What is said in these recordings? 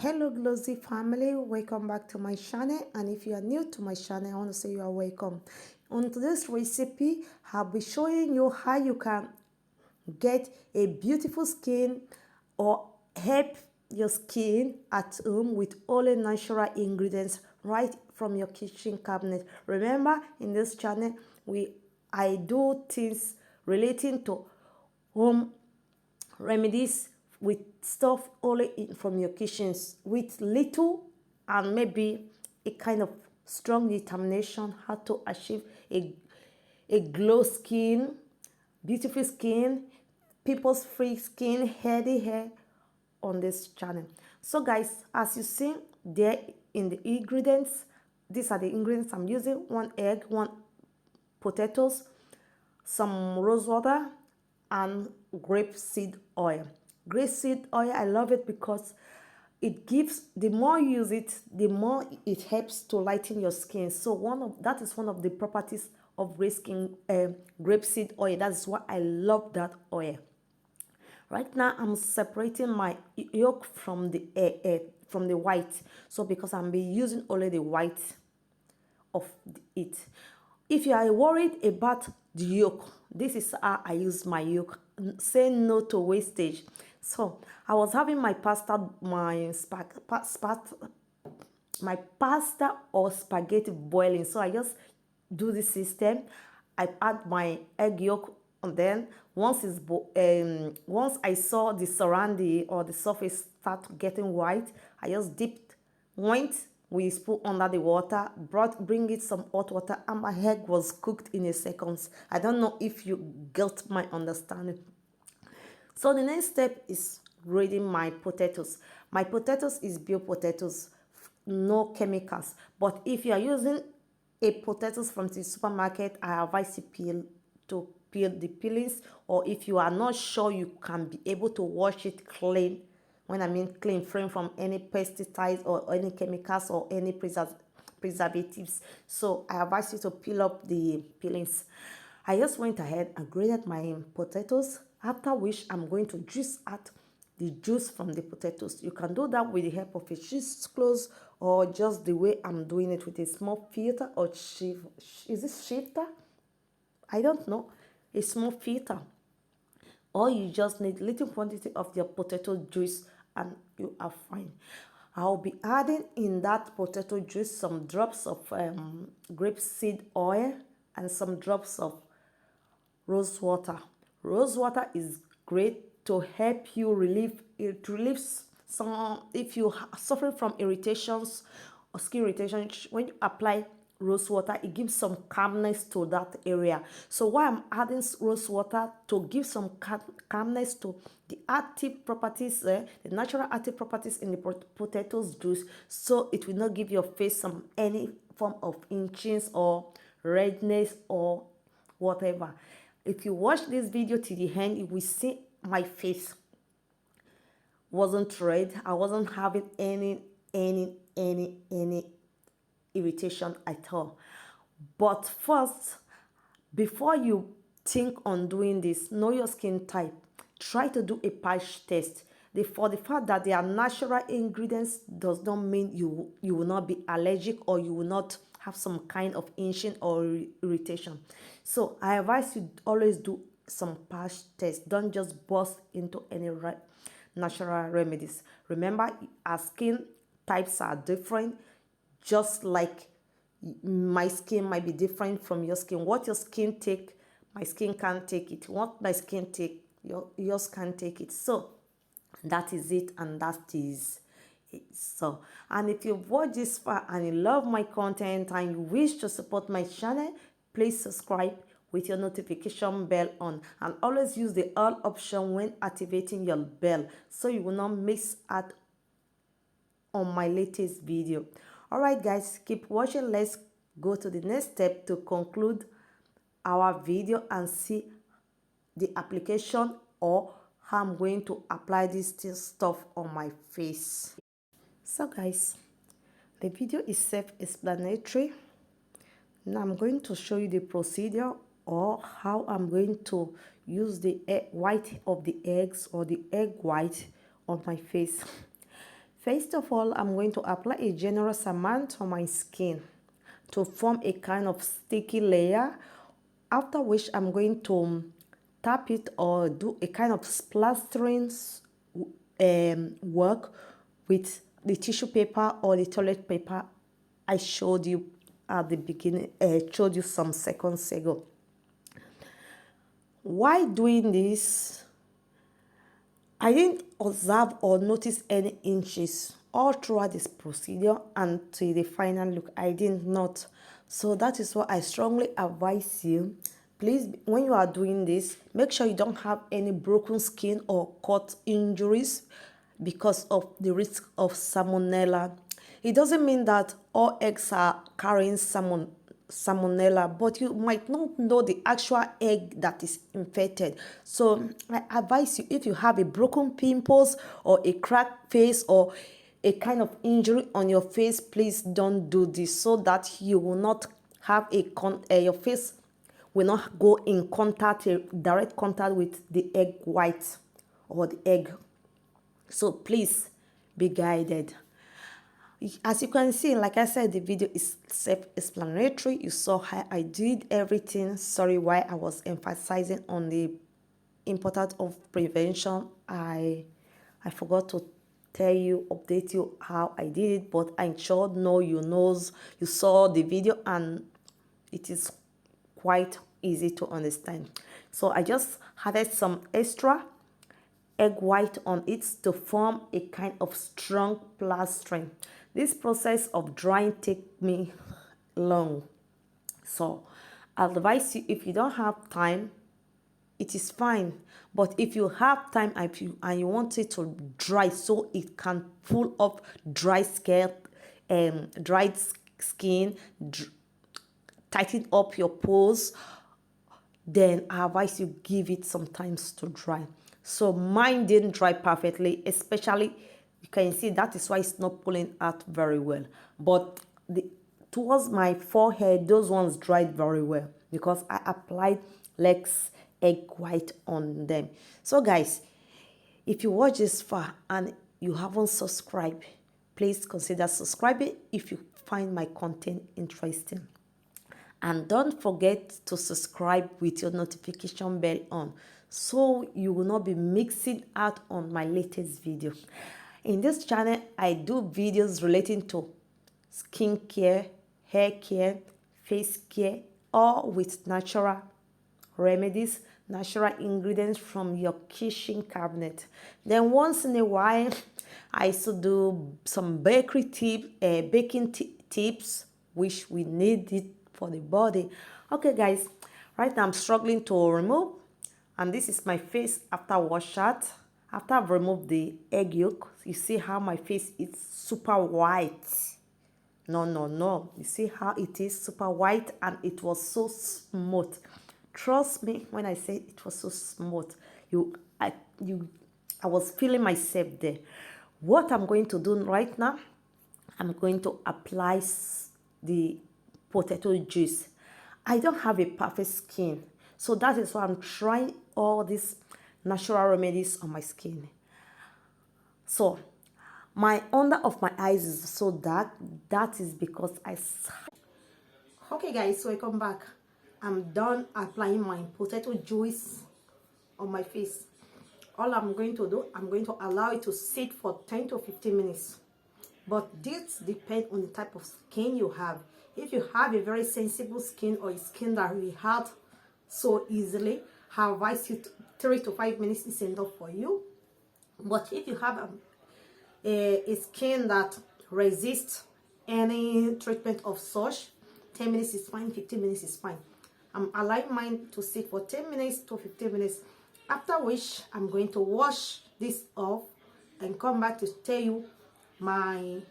Hello Glossy family, welcome back to my channel, and if you are new to my channel I want to say you are welcome. On today's recipe I'll be showing you how you can get a beautiful skin or help your skin at home with only natural ingredients right from your kitchen cabinet. Remember, in this channel I do things relating to home remedies with stuff only from your kitchens with little and maybe a kind of strong determination how to achieve a glow skin, beautiful skin, people's free skin, healthy hair on this channel. So guys, as you see there in the ingredients, these are the ingredients I'm using: 1 egg, 1 potatoes, some rose water, and grapeseed oil. Grapeseed oil, I love it because it gives, the more you use it, the more it helps to lighten your skin. So that is one of the properties of grapeseed oil. That's why I love that oil. Right now I'm separating my yolk from the white. So because I'm be using only the white of it. If you are worried about the yolk, this is how I use my yolk. Say no to wastage. So I was having my pasta, my pasta or spaghetti boiling. So I just do this system. I add my egg yolk, and then once I saw the surrounding or the surface start getting white, I just dipped, went with spoon under the water, bring it some hot water, and my egg was cooked in a second. I don't know if you get my understanding. So the next step is reading my potatoes. My potatoes is bio potatoes, no chemicals. But if you are using a potatoes from the supermarket, I advise you to peel the peelings, or if you are not sure, you can be able to wash it clean. When I mean clean, free from any pesticides or any chemicals or any preservatives. So I advise you to peel up the peelings. I just went ahead and grated my potatoes, after which I'm going to juice out the juice from the potatoes. You can do that with the help of a cheesecloth, or just the way I'm doing it with a small filter or is it shifter? I don't know. A small filter. Or you just need little quantity of your potato juice and you are fine. I'll be adding in that potato juice some drops of grapeseed oil and some drops of rose water. Rose water is great to help you relieve, it relieves some, if you are suffering from irritations or skin irritation, when you apply rose water, it gives some calmness to that area. So why I'm adding rose water, to give some calmness to the active properties, the natural active properties in the potatoes juice, so it will not give your face some any form of itchings or redness or whatever. If you watch this video to the end, you will see my face wasn't red. I wasn't having any irritation at all. But first, before you think on doing this, know your skin type. Try to do a patch test. For the fact that they are natural ingredients does not mean you will not be allergic, or you will not have some kind of itching or irritation. So I advise you always do some patch test. Don't just burst into any natural remedies. Remember, our skin types are different, just like my skin might be different from your skin. What your skin take, my skin can't take it. What my skin take, yours can't take it. So that is it, and that is it. So, and if you've watched this far and you love my content and you wish to support my channel, please subscribe with your notification bell on, and always use the all option when activating your bell, so you will not miss out on my latest video. All right guys, keep watching. Let's go to the next step to conclude our video and see the application, or how I'm going to apply this stuff on my face. So guys, the video is self-explanatory. Now I'm going to show you the procedure, or how I'm going to use the white of the eggs, or the egg white, on my face. First of all, I'm going to apply a generous amount on my skin to form a kind of sticky layer, after which I'm going to tap it or do a kind of splastering work with the tissue paper or the toilet paper I showed you at the beginning, showed you some seconds ago. While doing this, I didn't observe or notice any inches all throughout this procedure until the final look. I did not. So that is why I strongly advise you, please, when you are doing this, make sure you don't have any broken skin or cut injuries because of the risk of salmonella. It doesn't mean that all eggs are carrying salmonella, but you might not know the actual egg that is infected. So I advise you, if you have a broken pimples or a cracked face or a kind of injury on your face, please don't do this, so that you will not have your face will not go in contact, direct contact with the egg white or the egg. So please be guided. As you can see, like I said, the video is self-explanatory. You saw how I did everything. Sorry why I was emphasizing on the importance of prevention. I forgot to tell you, update you how I did it, but I'm sure you saw the video and it is quite easy to understand. So I just added some extra egg white on it to form a kind of strong plastering. This process of drying takes me long. So I advise you, if you don't have time, it is fine. But if you have time and you want it to dry so it can pull up dried skin, tighten up your pores, then I advise you give it some time to dry. So mine didn't dry perfectly, especially you can see that is why it's not pulling out very well. But towards my forehead, those ones dried very well because I applied Lex egg white on them. So guys, if you watch this far and you haven't subscribed, please consider subscribing if you find my content interesting. And don't forget to subscribe with your notification bell on, so you will not be mixing out on my latest video. In this channel, I do videos relating to skincare, hair care, face care, all with natural remedies, natural ingredients from your kitchen cabinet. Then once in a while, I also do some baking tips, which we need it for the body. Okay guys, right now I'm struggling to remove, and this is my face after wash out. After I've removed the egg yolk, you see how my face is super white. No, you see how it is super white, and it was so smooth. Trust me when I say it was so smooth. I was feeling myself there. What I'm going to do right now, I'm going to apply the potato juice. I don't have a perfect skin, so that is why I'm trying all these natural remedies on my skin. So my under of my eyes is so dark. That is because okay guys, so welcome back. I'm done applying my potato juice on my face. All I'm going to do, I'm going to allow it to sit for 10 to 15 minutes. But this depends on the type of skin you have. If you have a very sensible skin or a skin that reacts so easily, I advise you 3 to 5 minutes is enough for you. But if you have a skin that resists any treatment of such, 10 minutes is fine, 15 minutes is fine. I'm allowing mine to sit for 10 minutes to 15 minutes, after which I'm going to wash this off and come back to tell you my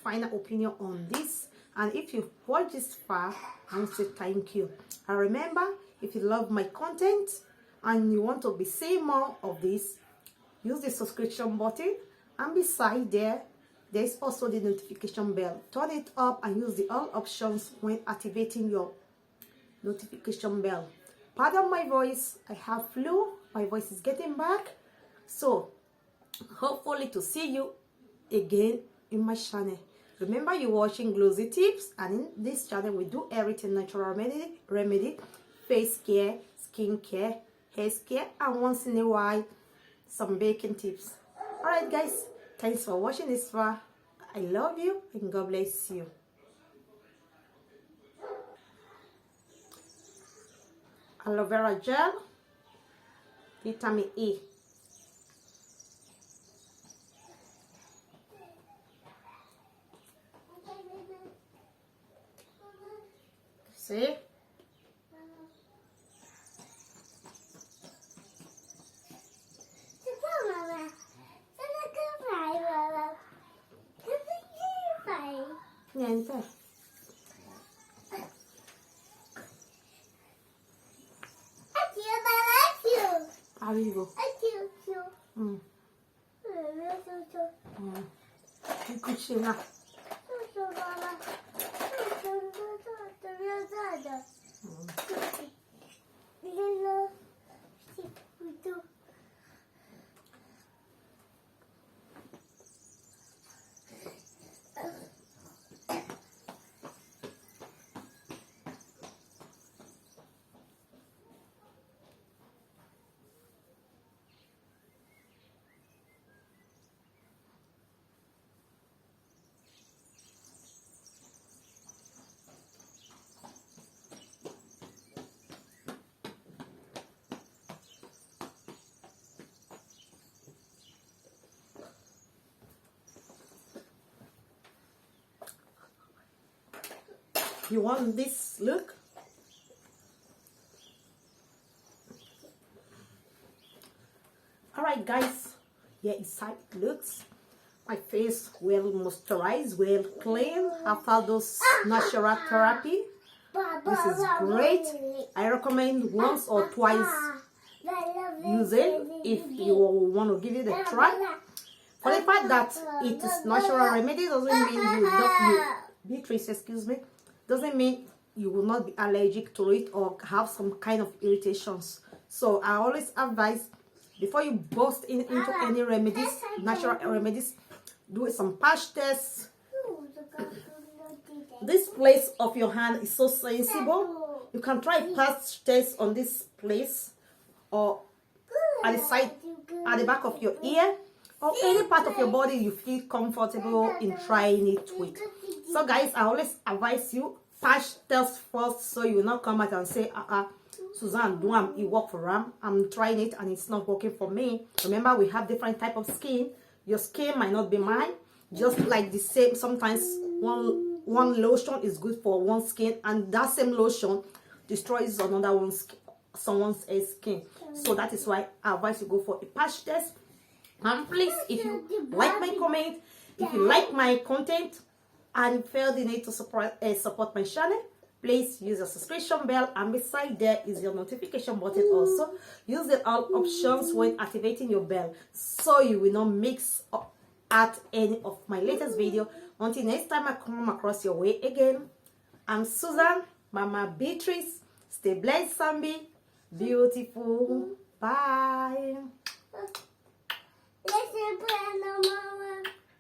final opinion on this. And if you watch this far, I want to say thank you. And remember, if you love my content and you want to be seeing more of this, use the subscription button, and beside there is also the notification bell. Turn it up and use the all options when activating your notification bell. Pardon my voice, I have flu, my voice is getting back. So hopefully to see you again in my channel. Remember, you're watching Glossy Tips, and in this channel we do everything natural remedy, face care, skin care, hair care, and once in a while some baking tips. Alright guys, thanks for watching this far. I love you and God bless you. Aloe vera gel, vitamin E. See? Niente. Arrivo. In cucina. You want this look? Alright guys, here is how it looks. My face well moisturized, well clean after those natural therapy. This is great. I recommend once or twice using if you want to give it a try. For the fact that it is natural remedy doesn't mean Beatrice, excuse me, doesn't mean you will not be allergic to it or have some kind of irritations. So I always advise, before you burst into any remedies, natural remedies, do some patch tests. This place of your hand is so sensible. You can try patch tests on this place or at the side, at the back of your ear, or any part of your body you feel comfortable in trying it with. So guys, I always advise you patch test first, so you will not come out and say, Suzanne, it work for Ram. I'm trying it and it's not working for me. Remember, we have different type of skin. Your skin might not be mine. Just like the same, sometimes one lotion is good for one skin, and that same lotion destroys another someone's skin. So that is why I advise you go for a patch test. And please, if you like my comment, if you like my content, and feel the need to support my channel, please use the subscription bell, and beside there is your notification button also. Use the all options when activating your bell, so you will not mix up at any of my latest video. Until next time I come across your way again, I'm Susan, Mama Beatrice. Stay blessed and be beautiful. Bye.